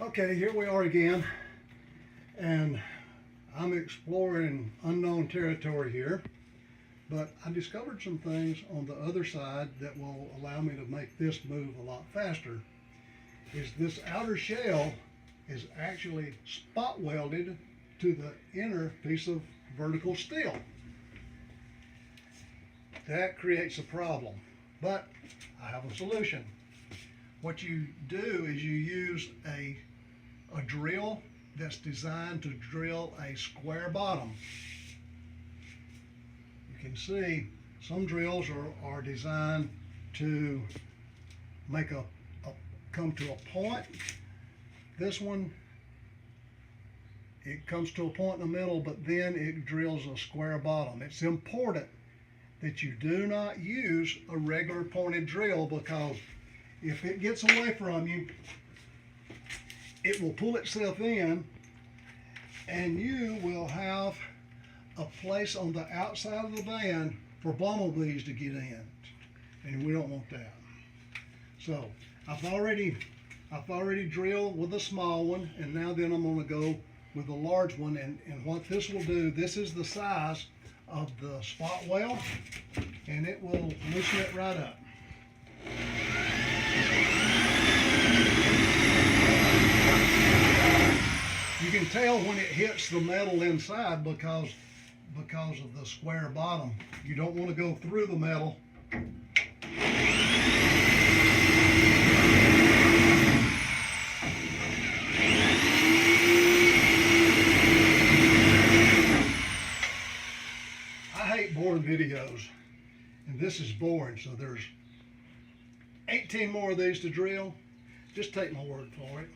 Okay, here we are again, and I'm exploring unknown territory here, but I discovered some things on the other side that will allow me to make this move a lot faster. Is this outer shell is actually spot welded to the inner piece of vertical steel. That creates a problem, but I have a solution. What you do is you use a drill that's designed to drill a square bottom. You can see some drills are designed to make come to a point. This one, it comes to a point in the middle, but then it drills a square bottom. It's important that you do not use a regular pointed drill, because if it gets away from you, it will pull itself in and you will have a place on the outside of the van for bumblebees to get in, and we don't want that. So I've already drilled with a small one, and now then I'm going to go with a large one, and what this will do, this is the size of the spot weld, and it will loosen it right up. You can tell when it hits the metal inside because of the square bottom. You don't want to go through the metal. I hate boring videos, and this is boring, so there's 18 more of these to drill. Just take my word for it.